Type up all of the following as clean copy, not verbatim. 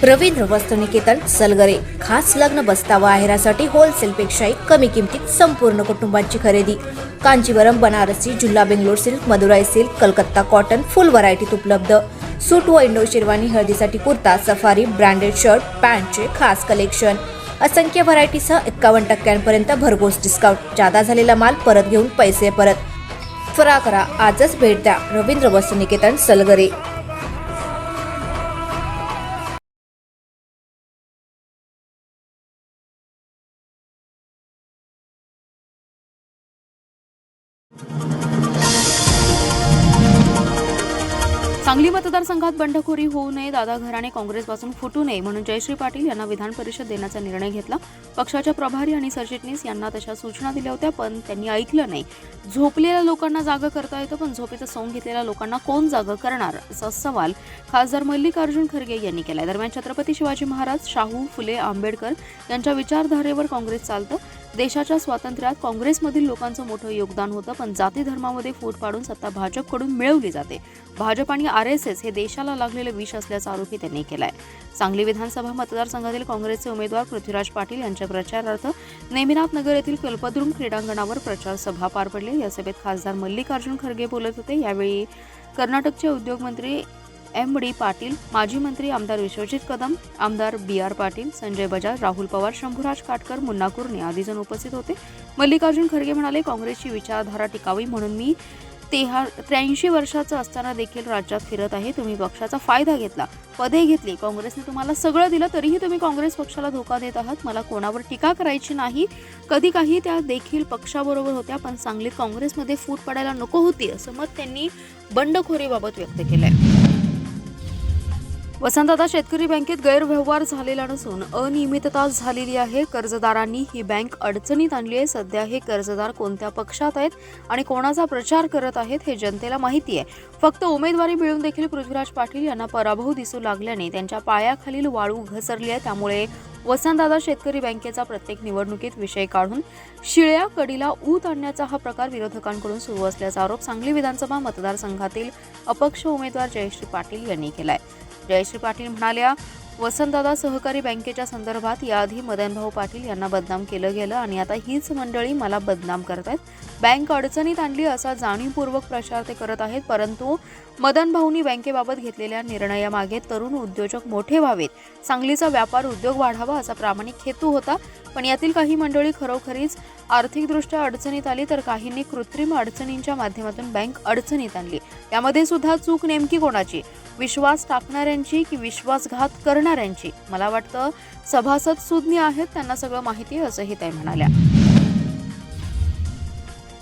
रवींद्र वस्त्रनिकेतन सलगरे खास लग्न बस्ता व आहेरासाठी होलसेलपेक्षाही कमी किमतीत संपूर्ण कुटुंबाची खरेदी. कांजीवरम, बनारसी, जुल्ला Bangalore silk, Madurai silk, Calcutta cotton full व्हरायटीत उपलब्ध. सूट व इंडो शेरवानी, हळदीसाठी कुर्ता, सफारी, ब्रँडेड शर्ट, पॅन्टचे खास कलेक्शन. असंख्य व्हरायटीसह 51% भरघोस डिस्काउंट. जादा झालेला माल परत घेऊन पैसे परत. त्वरा करा, आजच भेट द्या रवींद्र वस्त्रनिकेतन सलगरे. सांगली मतदारसंघात बंडखोरी होऊ नये, दादा घराणे काँग्रेसपासून फुटू नये म्हणून जयश्री पाटील यांना विधान परिषद देण्याचा निर्णय घेतला. पक्षाच्या प्रभारी आणि सरचिटणीस यांना तशा सूचना दिल्या होत्या, पण त्यांनी ऐकलं नाही. झोपलेल्या लोकांना जागं करता येतं, पण झोपेचं सोंग घेतलेल्या लोकांना कोण जागं करणार, असा सवाल खासदार मल्लिकार्जुन खरगे यांनी केलाय. दरम्यान छत्रपती शिवाजी महाराज, शाहू फुले आंबेडकर यांच्या विचारधारेवर काँग्रेस चालतं. देशाच्या स्वातंत्र्यात काँग्रेसमधील लोकांचं मोठं योगदान होतं, पण जाती धर्मामध्ये फूट पाडून सत्ता भाजपकडून मिळवली जाते. भाजप आणि RSS हे देशाला लागलेले विष असल्याचा आरोपही त्यांनी केलाय. सांगली विधानसभा मतदारसंघातील काँग्रेसचे उमेदवार पृथ्वीराज पाटील यांच्या प्रचारार्थ नेमिनाथ नगर येथील कल्पद्रुम क्रीडांगणावर प्रचार सभा पार पडली. या सभेत खासदार मल्लिकार्जुन खरगे बोलत होते. यावेळी कर्नाटकचे उद्योगमंत्री MD पाटील, माजी मंत्री आमदार विश्वजित कदम, आमदार BR पाटील, संजय बजाज, राहुल पवार, शंभूराज काटकर, मुन्ना कुर्णे आदी जण उपस्थित होते. मल्लिकार्जुन खरगे म्हणाले, काँग्रेसची विचारधारा टिकावी म्हणून मी 83 वर्षाचं असताना देखील राज्यात फिरत आहे. तुम्ही पक्षाचा फायदा घेतला, पदे घेतली, काँग्रेसने तुम्हाला सगळं दिलं, तरीही तुम्ही काँग्रेस पक्षाला धोका देत आहात. मला कोणावर टीका करायची नाही. कधी काही त्या देखील पक्षाबरोबर होत्या, पण सांगलीत काँग्रेसमध्ये फूट पडायला नको होती, असं मत त्यांनी बंडखोरीबाबत व्यक्त केलंय. वसंतदादा शेतकरी बँकेत गैरव्यवहार झालेला नसून अनियमितता झालेली आहे. कर्जदारांनी ही बँक अडचणीत आणली आहे. सध्या हे कर्जदार कोणत्या पक्षात आहेत आणि कोणाचा प्रचार करत आहेत हे जनतेला माहिती आहे. फक्त उमेदवारी मिळून देखील पृथ्वीराज पाटील यांना पराभव दिसू लागल्याने त्यांच्या पायाखालील वाळू घसरली आहे. त्यामुळे वसंतदादा शेतकरी बँकेचा प्रत्येक निवडणुकीत विषय काढून शिळ्या कडीला ऊत आणण्याचा हा प्रकार विरोधकांकडून सुरू असल्याचा आरोप सांगली विधानसभा मतदारसंघातील अपक्ष उमेदवार जयश्री पाटील यांनी केलाय. जयश्री पाटील म्हणाल्या, वसंतदादा सहकारी बँकेच्या संदर्भात याआधी मदनभाऊ पाटील यांना बदनाम केलं गेलं आणि आता हीच मंडळी मला बदनाम करतायत. बँक अडचणीत आणली असा जाणीवपूर्वक प्रचार ते करत आहेत. परंतु मदनभाऊंनी बँकेबाबत घेतलेल्या निर्णयामागे तरुण उद्योजक मोठे व्हावेत, सांगलीचा व्यापार उद्योग वाढावा असा प्रामाणिक हेतू होता. पण यातील काही मंडळी खरोखरीच आर्थिकदृष्ट्या अडचणीत आली, तर काहींनी कृत्रिम अडचणींच्या माध्यमातून बँक अडचणीत आणली. यामध्ये सुद्धा चूक नेमकी कोणाची? विश्वास टाकणाऱ्यांची की विश्वासघात करणाऱ्यांची? मला वाटतं सभासद सुज्ञ आहेत, त्यांना सगळं माहिती आहे, असंही त्या म्हणाल्या.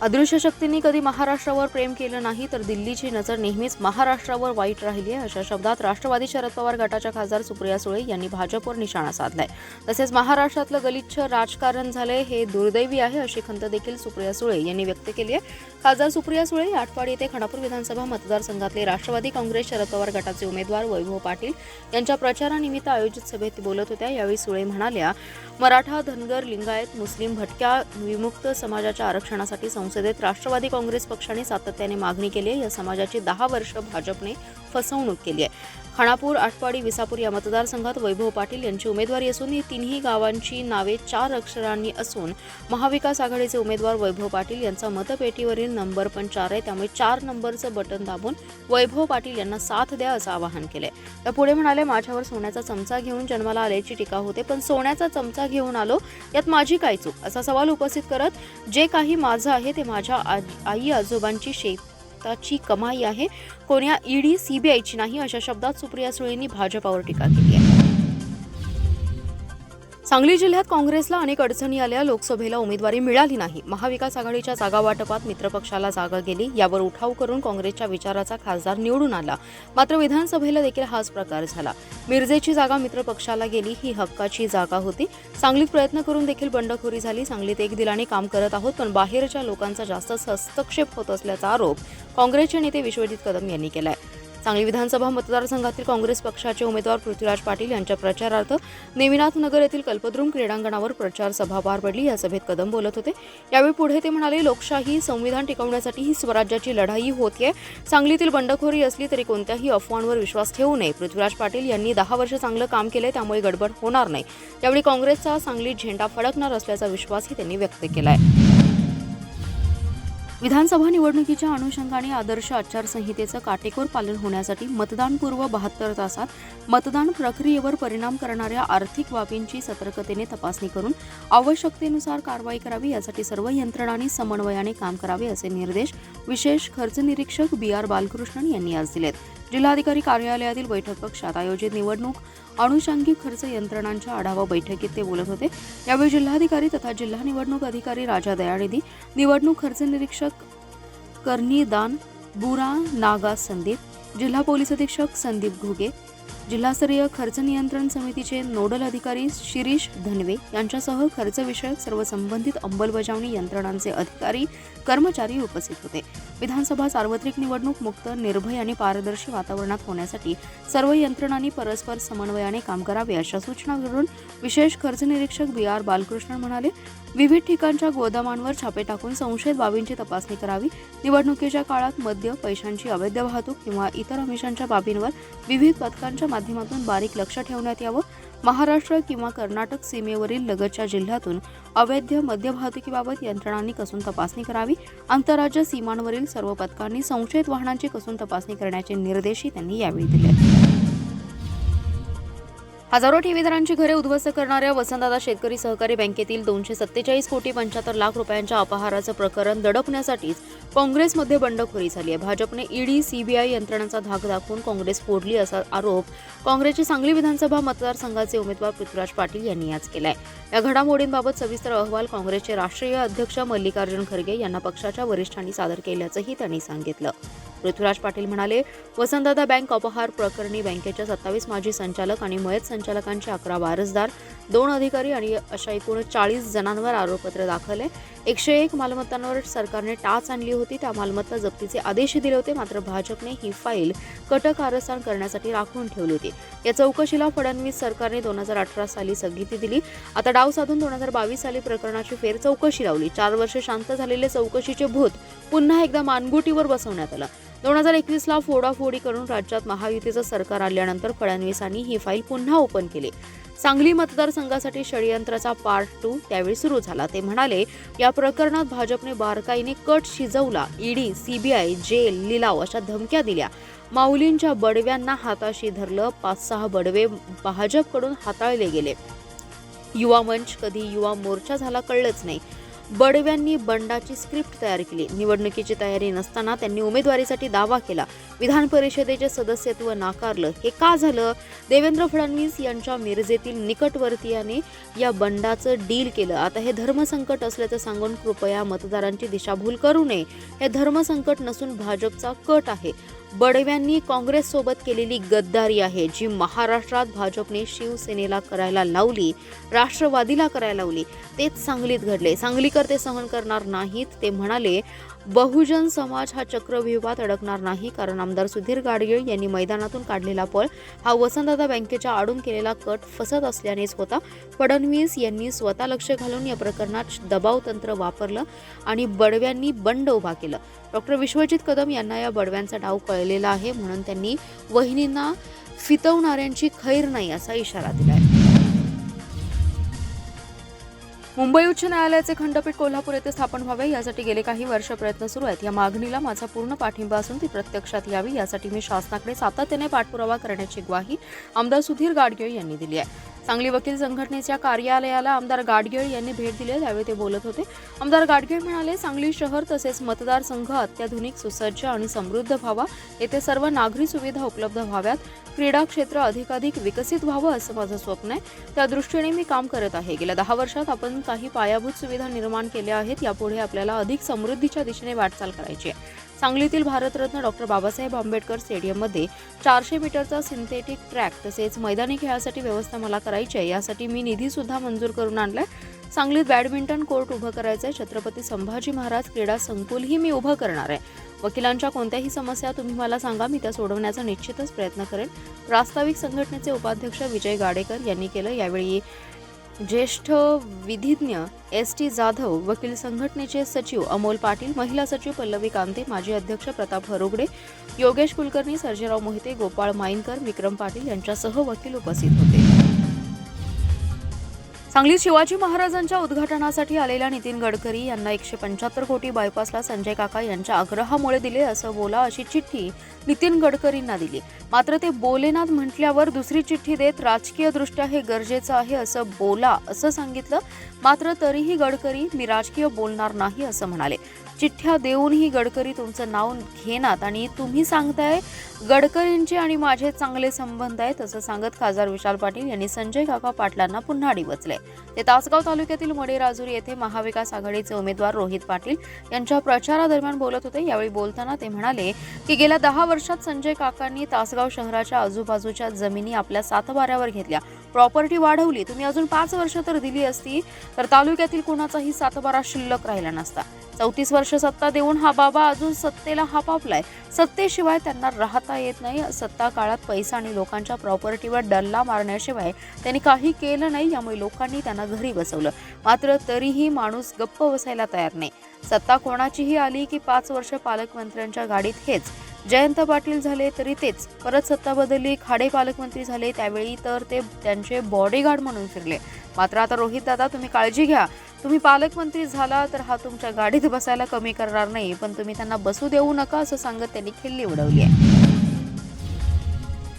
अदृश्य शक्तींनी कधी महाराष्ट्रावर प्रेम केलं नाही, तर दिल्लीची नजर नेहमीच महाराष्ट्रावर वाईट राहिली आहे, अशा शब्दात राष्ट्रवादी शरद पवार गटाच्या खासदार सुप्रिया सुळे यांनी भाजपवर निशाणा साधलाय. तसेच महाराष्ट्रातलं गलिच्छ राजकारण झालंय हे दुर्दैवी आहे, अशी खंत देखील सुप्रिया सुळे यांनी व्यक्त केली आहे. खासदार सुप्रिया सुळे आटपाडी येथे खानापूर विधानसभा मतदारसंघातले राष्ट्रवादी काँग्रेस शरद पवार गटाचे उमेदवार वैभव पाटील यांच्या प्रचारानिमित्त आयोजित सभेत ते बोलत होत्या. यावेळी सुळे म्हणाल्या, मराठा, धनगर, लिंगायत, मुस्लिम, भटक्या, विमुक्त समाजाच्या आरक्षणासाठी संसदेत राष्ट्रवादी काँग्रेस पक्षाने सातत्याने मागणी केली आहे. या समाजाची 10 वर्ष भाजपने फसवणूक केली आहे. खानापूर, आटपाडी, विसापूर या मतदारसंघात वैभव पाटील यांची उमेदवारी असून ही तिन्ही गावांची नावे 4 अक्षरांनी असून महाविकास आघाडीचे उमेदवार वैभव पाटील यांचा मतपेटीवरील नंबर पण 4 आहे. त्यामुळे 4 नंबरचं बटन दाबून वैभव पाटील यांना साथ द्या असं आवाहन केलंय. त्या पुढे म्हणाले, माझ्यावर सोन्याचा चमचा घेऊन जन्माला आल्याची टीका होते, पण सोन्याचा चमचा घेऊन आलो, यात माझी काय चूक, असा सवाल उपस्थित करत जे काही माझं आहे ते माझ्या आई आजोबांची शेताची कमाई आहे, कोण्या ED CBIची नाही, अशा शब्दात सुप्रिया सुळेंनी भाजपावर टीका केली आहे. सांगली जिल्ह्यात काँग्रेसला अनेक अडचणी आल्या. लोकसभेला उमेदवारी मिळाली नाही. महाविकास आघाडीच्या जागा वाटपात मित्रपक्षाला जागा गेली. यावर उठाव करून काँग्रेसच्या विचाराचा खासदार निवडून आला. मात्र विधानसभेला देखील हाच प्रकार झाला. मिरजेची जागा मित्रपक्षाला गेली. ही हक्काची जागा होती. सांगलीत प्रयत्न करून देखील बंडखोरी झाली. सांगलीत एक दिलाने काम करत आहोत, पण बाहेरच्या लोकांचा जास्त हस्तक्षेप होत असल्याचा आरोप काँग्रेसचे नेते विश्वजित कदम यांनी केलाय. सांगली विधानसभा मतदारसंघातील काँग्रेस पक्षाचे उमेदवार पृथ्वीराज पाटील यांच्या प्रचारार्थ नेमिनाथ नगर येथील कल्पद्रुम क्रीडांगणावर प्रचार सभा पार पडली। या सभेत कदम बोलत होते। यावेळी पुढे ते म्हणाले, लोकशाही संविधान टिकवण्यासाठी ही स्वराज्याची लढाई होतीये। सांगलीतील बंडखोरी असली तरी कोणत्याही अफवांवर विश्वास ठेवू नये। पृथ्वीराज पाटील यांनी 10 वर्ष चांगलं काम केले, त्यामुळे गडबड होणार नाही। यावेळी काँग्रेसचा सांगलीत झेंडा फडकणार असल्याचा विश्वासही त्यांनी व्यक्त केलाय। विधानसभा निवडणुकीच्या अनुषंगाने आदर्श आचारसंहितेचं काटेकोर पालन होण्यासाठी मतदानपूर्व 72 तासात मतदान प्रक्रियेवर परिणाम करणाऱ्या आर्थिक बाबींची सतर्कतेने तपासणी करून आवश्यकतेनुसार कारवाई करावी, यासाठी सर्व यंत्रणांनी समन्वयाने काम करावे असे निर्देश विशेष खर्च निरीक्षक BR बालकृष्णन यांनी आज दिलेत। जिल्हाधिकारी कार्यालयातील बैठक कक्षात आयोजित निवडणूक अनुषंगिक खर्च यंत्रणांच्या आढावा बैठकीत ते बोलत होते। यावेळी जिल्हाधिकारी तथा जिल्हा निवडणूक अधिकारी राजा दयानिधी, निवडणूक खर्च निरीक्षक कर्णीदान बुरा नागा संदीप, जिल्हा पोलीस अधीक्षक संदीप घुगे, जिल्हास्तरीय खर्च नियंत्रण समितीचे नोडल अधिकारी शिरीष धनवे यांच्यासह खर्च विषयक सर्व संबंधित अंमलबजावणी यंत्रणांचे अधिकारी कर्मचारी उपस्थित होते। विधानसभा सार्वत्रिक निवडणूक मुक्त, निर्भय आणि पारदर्शी वातावरणात होण्यासाठी सर्व यंत्रणांनी परस्पर समन्वयाने काम करावे अशा सूचना करून विशेष खर्च निरीक्षक BR बालकृष्णन म्हणाले, विविध ठिकाणच्या गोदामांवर छापे टाकून संशयित बाबींची तपासणी करावी। निवडणुकीच्या काळात मद्य, पैशांची अवैध वाहतूक किंवा इतर आमिषांच्या बाबींवर विविध पथकांच्या माध्यमातून बारीक लक्ष ठेवण्यात यावं। महाराष्ट्र किंवा कर्नाटक सीमेवरील लगतच्या जिल्ह्यातून अवैध मद्य वाहतुकीबाबत यंत्रणांनी कसून तपासणी करावी। आंतरराज्य सीमांवरील सर्व पथकांनी संशयित वाहनांची कसून तपासणी करण्याचे निर्देशही त्यांनी यावेळी दिले। हजारो ठेवीदारांची घरे उद्ध्वस्त करणाऱ्या वसंतदादा शेतकरी सहकारी बँकेतील 247 कोटी 75 लाख रुपयांच्या अपहाराचं प्रकरण दडपण्यासाठीच काँग्रेसमध्ये बंडखोरी झाली आहे। भाजपने ED, CBI यंत्रणांचा धाक दाखवून काँग्रेस फोडली असा आरोप काँग्रेसचे सांगली विधानसभा मतदारसंघाचे उमेदवार पृथ्वीराज पाटील यांनी आज केलाय। या घडामोडींबाबत सविस्तर अहवाल काँग्रेसचे राष्ट्रीय अध्यक्ष मल्लिकार्जुन खरगे यांना पक्षाच्या वरिष्ठांनी सादर केल्याचंही त्यांनी सांगितलं। पृथ्वीराज पाटील म्हणाले, वसंतदादा बँक अपहार प्रकरणी बँकेच्या 27 माजी संचालक आणि मयत संचालकांचे 11 वारसदार, 2 अधिकारी आणि अशा एकूण 40 जणांवर आरोपपत्र दाखल आहे। 101 मालमत्तांवर सरकारने टाच आणली होती, त्या मालमत्ता जप्तीचे आदेश दिले होते, मात्र भाजपने ही फाईल कट कारस्थान करण्यासाठी राखून ठेवली होती। या चौकशीला फडणवीस सरकारने 2018 साली स्थगिती दिली। आता डाव साधून 2022 साली प्रकरणाची फेर चौकशी लावली। 4 वर्ष शांत झालेले चौकशीचे भूत पुन्हा एकदा मानगुटीवर बसवण्यात आलं। 2021ला फोडाफोडी करून राज्यात महायुतीचं सरकार आल्यानंतर फडणवीसांनी ही फाईल पुन्हा ओपन केली। सांगली मतदारसंघासाठी षडयंत्राचा पार्ट 2 त्यावेळी सुरू झाला। ते म्हणाले, या प्रकरणात भाजपने बारकाईने कट शिजवला। ED, CBI, जेल, लिलाव अशा धमक्या दिल्या। माऊलींच्या बडव्यांना हाताशी धरलं। 5-6 बडवे भाजपकडून हाताळले गेले। युवा मंच कधी युवा मोर्चा झाला कळलंच नाही। बडव्यांनी बंडाची स्क्रिप्ट तयार केली। निवडणुकीची तयारी नसताना त्यांनी उमेदवारीसाठी दावा केला। विधान परिषदेचे सदस्यत्व नाकारलं। हे का झालं? देवेंद्र फडणवीस यांच्या मिरजेतील निकटवर्तीयाने या बंडाचं डील केलं। आता हे धर्मसंकट असल्याचं सांगून कृपया मतदारांची दिशाभूल करू नये। हे धर्मसंकट नसून भाजपचा कट आहे। बडव्यांनी काँग्रेससोबत केलेली गद्दारी आहे, जी महाराष्ट्रात भाजपने शिवसेनेला करायला लावली, राष्ट्रवादीला करायला लावली। तेच सांगलीत घडले। सांगलीकर ते सहन करणार नाहीत। ते म्हणाले, बहुजन समाज हा चक्रव्यूहात अडकणार नाही, कारण आमदार सुधीर गाडगीळ यांनी मैदानातून काढलेला पळ हा वसंतदादा बँकेच्या आडून केलेला कट फसत असल्यानेच होता। फडणवीस यांनी स्वतः लक्ष घालून या प्रकरणात दबाव तंत्र वापरलं आणि बडव्यांनी बंड उभा केलं। डॉक्टर विश्वजित कदम यांना या बडव्यांचा डाव कळलेला आहे, म्हणून त्यांनी वहिनींना फितवणाऱ्यांची खैर नाही असा इशारा दिलाय। मुंबई उच्च न्यायालयाचे खंडपीठ कोल्हापूर येथे स्थापन व्हावे, यासाठी गेले काही वर्ष प्रयत्न सुरू आहेत। या मागणीला माझा पूर्ण पाठिंबा असून ती प्रत्यक्षात यावी, यासाठी मी शासनाकडे सातत्याने पाठपुरावा करण्याची ग्वाही आमदार सुधीर गाडगीळ यांनी दिली आहे। सांगली वकील संघटनेच्या कार्यालयाला आमदार गाडगीळ यांनी भेट दिली, त्यावेळी ते बोलत होते। आमदार गाडगीळ म्हणाले, सांगली शहर तसेच मतदारसंघ अत्याधुनिक, सुसज्ज आणि समृद्ध व्हावा। येथे सर्व नागरी सुविधा उपलब्ध व्हाव्यात। क्रीडा क्षेत्र अधिकाधिक विकसित व्हावं असं माझं स्वप्न आहे। त्या दृष्टीने मी काम करत आहे। गेल्या 10 वर्षात आपण काही पायाभूत सुविधा निर्माण केल्या आहेत। यापुढे आपल्याला अधिक समृद्धीच्या दिशेने वाटचाल करायची आहे। सांगलीतील भारतरत्न डॉक्टर बाबासाहेब आंबेडकर स्टेडियममध्ये 400 मीटरचा सिंथेटिक ट्रॅक तसेच मैदानी खेळासाठी व्यवस्था मला करायची आहे। यासाठी मी निधी सुद्धा मंजूर करून आणलाय। सांगलीत बॅडमिंटन कोर्ट उभं करायचंय। छत्रपती संभाजी महाराज क्रीडा संकुलही मी उभं करणार आहे। वकिलांच्या कोणत्याही समस्या तुम्ही मला सांगा, मी त्या सोडवण्याचा निश्चितच प्रयत्न करेन. प्रास्ताविक संघटनेचे उपाध्यक्ष विजय गाडेकर यांनी केलं. यावेळी ज्येष्ठ विधिज्ञ ST जाधव, वकील संघटनेचे सचिव अमोल पाटील, महिला सचिव पल्लवी कांते, माजी अध्यक्ष प्रताप हरोगडे, योगेश कुलकर्णी, सर्जेराव मोहिते, गोपाळ माईनकर, विक्रम पाटील यांच्यासह वकील उपस्थित होते. सांगलीत शिवाजी महाराजांच्या उद्घाटनासाठी आलेल्या नितीन गडकरी यांना 175 कोटी बायपासला संजय काका यांच्या आग्रहामुळे दिले असं बोला अशी चिठ्ठी नितीन गडकरींना दिली. मात्र ते बोलेनात म्हटल्यावर दुसरी चिठ्ठी देत राजकीयदृष्ट्या हे गरजेचं आहे असं बोला असं सांगितलं. मात्र तरीही गडकरी मी राजकीय बोलणार नाही असं म्हणाले. चिठ्ठ्या देऊनही गडकरी तुमचं नाव घेणार आणि तुम्ही सांगताय गडकरींचे आणि माझे चांगले संबंध आहेत असं सांगत खासदार विशाल पाटील यांनी संजय काका पाटलांना पुन्हा डिवचले. ते तासगाव तालुक्यातील मडेराजुरी येथे महाविकास आघाडीचे उमेदवार रोहित पाटील यांच्या प्रचारादरम्यान बोलत होते. यावेळी बोलताना ते म्हणाले की गेल्या 10 वर्षात संजय काकांनी तासगाव शहराच्या आजूबाजूच्या जमिनी आपल्या सातबाऱ्यावर घेतल्या, प्रॉपर्टी वाढवली. तुम्ही अजून 5 वर्ष तर दिली असती तर तालुक्यातील कोणाचाही सातबारा शिल्लक राहिला नसता. 34 वर्ष सत्ता देऊन हा बाबा अजून सत्तेला हापापलाय. सत्तेशिवाय त्यांना राहता येत नाही. सत्ता काळात पैसा आणि लोकांच्या प्रॉपर्टीवर डल्ला मारण्याशिवाय त्यांनी काही केलं नाही. यामुळे लोकांनी त्यांना घरी बसवलं. मात्र तरीही माणूस गप्प बसायला तयार नाही. सत्ता कोणाचीही आली की 5 वर्ष पालकमंत्र्यांच्या गाडीत हेच. जयंत पाटील झाले तरी तेच. परत सत्ता बदलली, खाडे पालकमंत्री झाले, त्यावेळी तर ते त्यांचे बॉडीगार्ड म्हणून फिरले. मात्र आता रोहित दादा तुम्ही काळजी घ्या, तुम्ही पालकमंत्री झाला तर हा तुमच्या गाडीत बसायला कमी करणार नाही, पण तुम्ही त्यांना बसू देऊ नका असं सांगत त्यांनी खिल्ली उडवली आहे.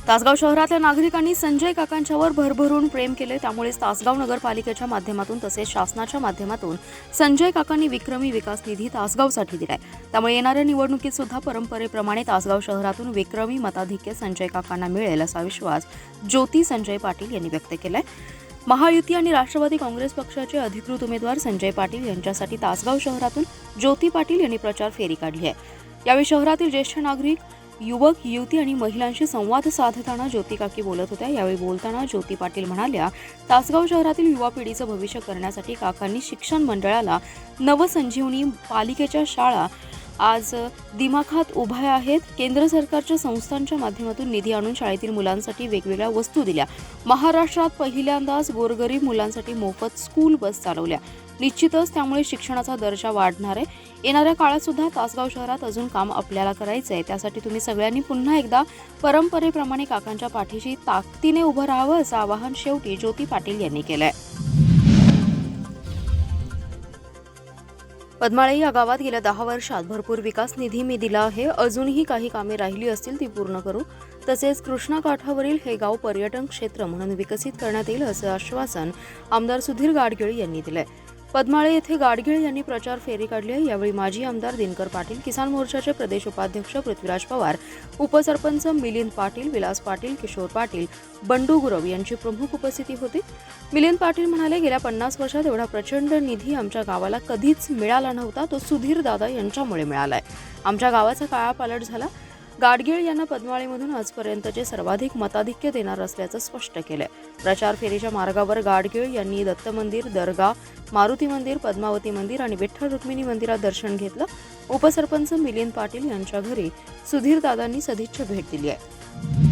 तासगाव शहरातल्या नागरिकांनी संजय काकांच्यावर भरभरून प्रेम केले. त्यामुळेच तासगाव नगरपालिकेच्या माध्यमातून तसेच शासनाच्या माध्यमातून संजय काकांनी विक्रमी विकास निधी तासगावसाठी दिलाय. त्यामुळे येणाऱ्या निवडणुकीत सुद्धा परंपरेप्रमाणे तासगाव शहरातून विक्रमी मताधिक्य संजय काकांना मिळेल असा विश्वास ज्योती संजय पाटील यांनी व्यक्त केलाय. महायुती आणि राष्ट्रवादी काँग्रेस पक्षाचे अधिकृत उमेदवार संजय पाटील यांच्यासाठी तासगाव शहरातून ज्योती पाटील यांनी प्रचार फेरी काढली आहे. यावेळी शहरातील ज्येष्ठ नागरिक, युवक, युवती आणि महिलांशी संवाद साधताना ज्योती काकी बोलत होत्या. यावेळी बोलताना ज्योती पाटील म्हणाल्या, तासगाव शहरातील युवा पिढीचं भविष्य करण्यासाठी काकांनी शिक्षण मंडळाला नवसंजीवनी पालिकेच्या शाळा आज दिमाखात उभ्या आहेत. केंद्र सरकारच्या संस्थांच्या माध्यमातून निधी आणून शाळेतील मुलांसाठी वेगवेगळ्या वस्तू दिल्या. महाराष्ट्रात पहिल्यांदाच गोरगरीब मुलांसाठी मोफत स्कूल बस चालवल्या. निश्चितच त्यामुळे शिक्षणाचा दर्जा वाढणार आहे. येणाऱ्या काळात सुद्धा तासगाव शहरात अजून काम आपल्याला करायचं आहे. त्यासाठी तुम्ही सगळ्यांनी पुन्हा एकदा परंपरेप्रमाणे काकांच्या पाठीशी ताकदीने उभं राहावं असं आवाहन शेवटी ज्योती पाटील यांनी केलंय. पद्माळे या गावात गेल्या 10 वर्षात भरपूर विकास निधी मी दिला आहे. अजूनही काही कामे राहिली असतील ती पूर्ण करू. तसेच कृष्णा काठावरील हे गाव पर्यटन क्षेत्र म्हणून विकसित करण्यात येईल असं आश्वासन आमदार सुधीर गाडगीळ यांनी दिलंय. पद्माळे येथे गाडगीळ यांनी प्रचार फेरी काढली आहे. यावेळी माजी आमदार दिनकर पाटील, किसान मोर्चाचे प्रदेश उपाध्यक्ष पृथ्वीराज पवार, उपसरपंच मिलिंद पाटील, विलास पाटील, किशोर पाटील, बंडू गुरव यांची प्रमुख उपस्थिती होती. मिलिंद पाटील म्हणाले, गेल्या 50 वर्षात एवढा प्रचंड निधी आमच्या गावाला कधीच मिळाला नव्हता. तो सुधीर दादा यांच्यामुळे मिळालाय. आमच्या गावाचा कायापालट झाला. गाडगीळ यांना पद्माळेमधून आजपर्यंतचे सर्वाधिक मताधिक्य देणार असल्याचं स्पष्ट केलंय. प्रचार फेरीच्या मार्गावर गाडगीळ यांनी दत्त मंदिर, दर्गा, मारुती मंदिर, पद्मावती मंदिर आणि विठ्ठल रुक्मिणी मंदिरात दर्शन घेतलं. उपसरपंच मिलिंद पाटील यांच्या घरी सुधीर दादांनी सदिच्छा भेट दिली आहे.